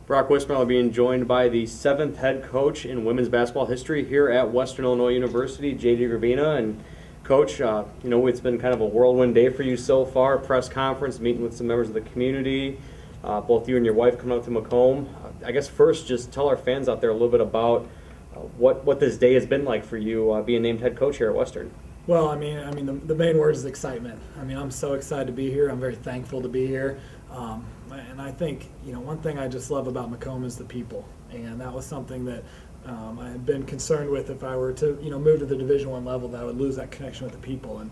Brock Wissmiller being joined by the 7th head coach in women's basketball history here at Western Illinois University, JD Gravina. And Coach, it's been kind of a whirlwind day for you so far. Press conference, meeting with some members of the community, both you and your wife coming up to Macomb. I guess first, just tell our fans out there a little bit about what this day has been like for you being named head coach here at Western. Well, the main word is excitement. I'm so excited to be here. I'm very thankful to be here. And I think, one thing I just love about Macomb is the people. And that was something that I had been concerned with if I were to, move to the Division I level, that I would lose that connection with the people. And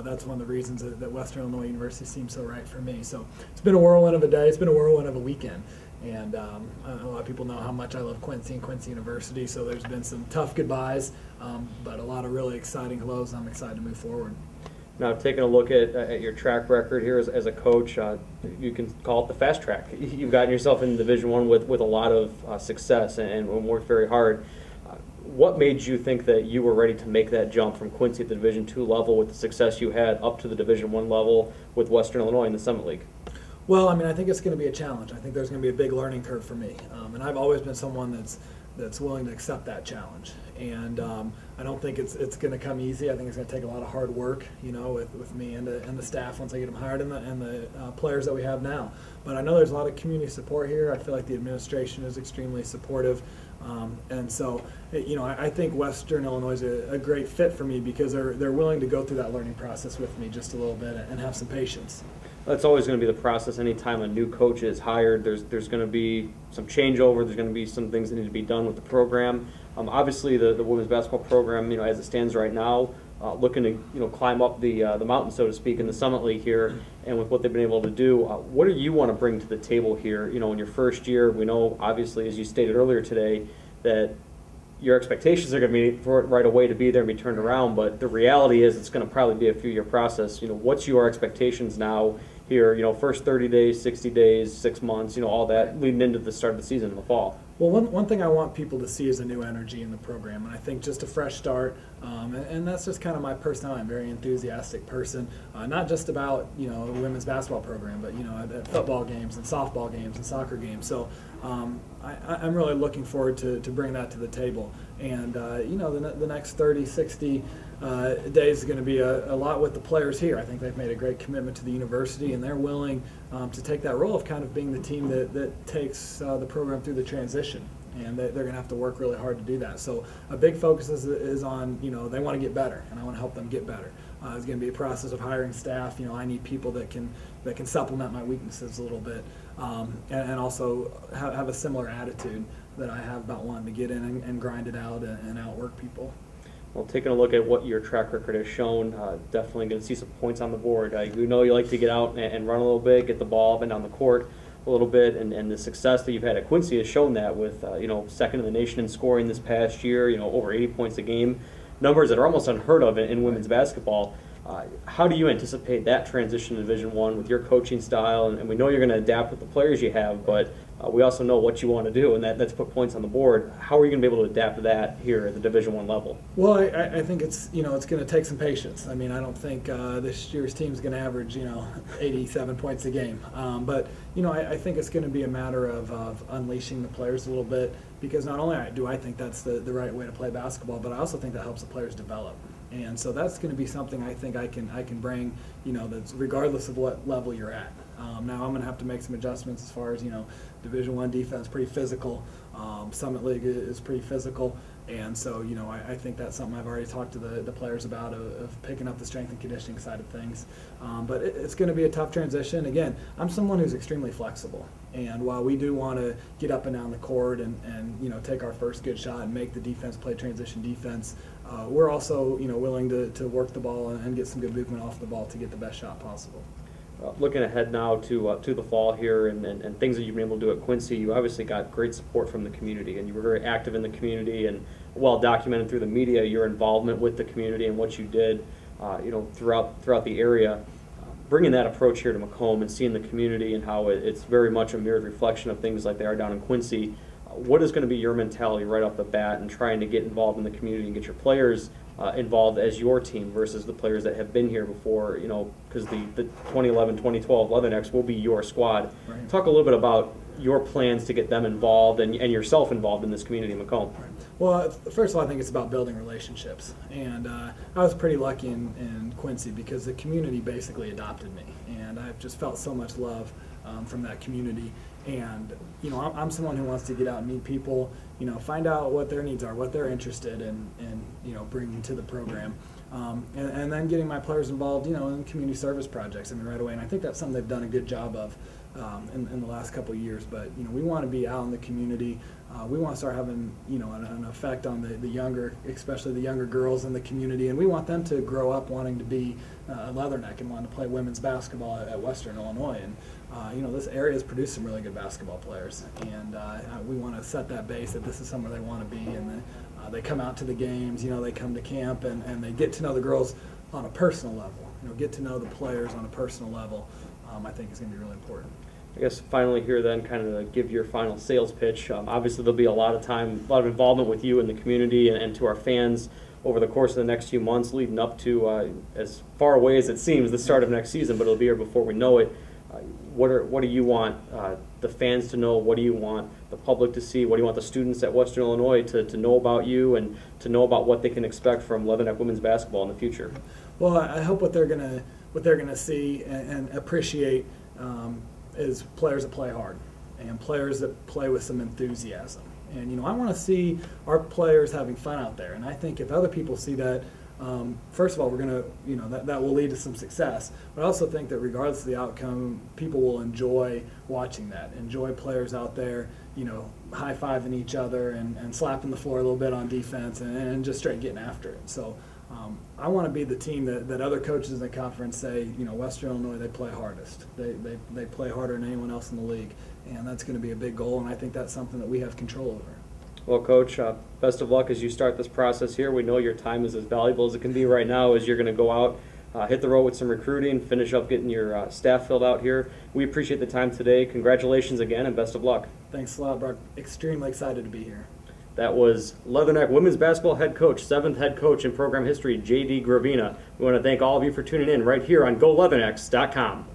that's one of the reasons that Western Illinois University seems so right for me. So it's been a whirlwind of a day. It's been a whirlwind of a weekend. And a lot of people know how much I love Quincy and Quincy University, so there's been some tough goodbyes, but a lot of really exciting hellos, and I'm excited to move forward. Now, taking a look at your track record here as a coach, you can call it the fast track. You've gotten yourself in Division I with a lot of success and worked very hard. What made you think that you were ready to make that jump from Quincy at the Division II level with the success you had up to the Division I level with Western Illinois in the Summit League? Well, I think it's going to be a challenge. I think there's going to be a big learning curve for me, and I've always been someone that's willing to accept that challenge. And I don't think it's going to come easy. I think it's going to take a lot of hard work, with me and the staff once I get them hired and the players that we have now. But I know there's a lot of community support here. I feel like the administration is extremely supportive. And so, I think Western Illinois is a great fit for me because they're willing to go through that learning process with me just a little bit and have some patience. That's always going to be the process. Anytime a new coach is hired, there's going to be some changeover. There's going to be some things that need to be done with the program. Obviously, the women's basketball program, as it stands right now, looking to climb up the mountain, so to speak, in the Summit League here, and with what they've been able to do, what do you want to bring to the table here? In your first year, we know, obviously, as you stated earlier today, that your expectations are going to be for it right away to be there and be turned around, but the reality is it's going to probably be a few-year process. What's your expectations now here, first 30 days, 60 days, 6 months, all that leading into the start of the season in the fall? Well, one thing I want people to see is a new energy in the program, and I think just a fresh start, and that's just kind of my personality. I'm a very enthusiastic person, not just about, the women's basketball program, but, at football games and softball games and soccer games. So I'm really looking forward to bring that to the table. And, the next 30, 60 days is going to be a lot with the players here. I think they've made a great commitment to the university, and they're willing to take that role of kind of being the team that takes the program through the transition. And they're going to have to work really hard to do that. So a big focus is on, they want to get better, and I want to help them get better. It's going to be a process of hiring staff. I need people that can supplement my weaknesses a little bit, and also have a similar attitude that I have about wanting to get in and grind it out and outwork people. Well, taking a look at what your track record has shown, definitely going to see some points on the board. You like to get out and run a little bit, get the ball up and down the court a little bit, and the success that you've had at Quincy has shown that with, second in the nation in scoring this past year, over 80 points a game, numbers that are almost unheard of in women's basketball. How do you anticipate that transition to Division I with your coaching style? And we know you're going to adapt with the players you have, but we also know what you want to do, and that's put points on the board. How are you going to be able to adapt to that here at the Division I level? Well, I think it's it's going to take some patience. I don't think this year's team is going to average 87 points a game, but I think it's going to be a matter of unleashing the players a little bit, because not only do I think that's the right way to play basketball, but I also think that helps the players develop. And so that's going to be something I think I can bring, that's regardless of what level you're at. Now I'm going to have to make some adjustments as far as, Division I defense, pretty physical. Summit League is pretty physical. And so, I think that's something I've already talked to the players about, of picking up the strength and conditioning side of things. But it's going to be a tough transition. Again, I'm someone who's extremely flexible. And while we do want to get up and down the court and take our first good shot and make the defense play transition defense, we're also willing to work the ball and get some good movement off the ball to get the best shot possible. Looking ahead now to the fall here and things that you've been able to do at Quincy, you obviously got great support from the community, and you were very active in the community and well documented through the media your involvement with the community and what you did throughout the area. Bringing that approach here to Macomb and seeing the community and how it's very much a mirrored reflection of things like they are down in Quincy, what is going to be your mentality right off the bat in trying to get involved in the community and get your players involved as your team versus the players that have been here before, because the 2011-2012 Leathernecks will be your squad. Right. Talk a little bit about your plans to get them involved and yourself involved in this community in Macomb? Well, first of all, I think it's about building relationships. And I was pretty lucky in Quincy because the community basically adopted me. And I've just felt so much love from that community. And, you know, I'm someone who wants to get out and meet people, you know, find out what their needs are, what they're interested in, you know, bringing to the program. And then getting my players involved, you know, in community service projects, I mean, right away. And I think that's something they've done a good job of in the last couple of years. But, you know, we want to be out in the community. We want to start having, you know, an effect on the younger, especially the younger girls in the community. And we want them to grow up wanting to be a Leatherneck and wanting to play women's basketball at Western Illinois. And, you know, this area has produced some really good basketball players. And we want to set that base that this is somewhere they want to be. And they come out to the games, you know, they come to camp and they get to know the girls on a personal level. You know, get to know the players on a personal level. I think is going to be really important. I guess finally here then, kind of to give your final sales pitch. Obviously there'll be a lot of time, a lot of involvement with you in the community and to our fans over the course of the next few months leading up to, as far away as it seems, the start of next season, but it'll be here before we know it. What do you want the fans to know? What do you want the public to see? What do you want the students at Western Illinois to know about you and to know about what they can expect from Leatherneck women's basketball in the future? Well, I hope what they're gonna see and appreciate is players that play hard and players that play with some enthusiasm. And, you know, I want to see our players having fun out there. And I think if other people see that, first of all, we're going to, you know, that will lead to some success. But I also think that regardless of the outcome, people will enjoy watching that, enjoy players out there, you know, high-fiving each other and slapping the floor a little bit on defense and just straight getting after it. So I want to be the team that other coaches in the conference say, you know, Western Illinois, they play hardest. They play harder than anyone else in the league. And that's going to be a big goal, and I think that's something that we have control over. Well, Coach, best of luck as you start this process here. We know your time is as valuable as it can be right now as you're going to go out, hit the road with some recruiting, finish up getting your staff filled out here. We appreciate the time today. Congratulations again, and best of luck. Thanks a lot, Brock. Extremely excited to be here. That was Leatherneck women's basketball head coach, 7th head coach in program history, JD Gravina. We want to thank all of you for tuning in right here on GoLeathernecks.com.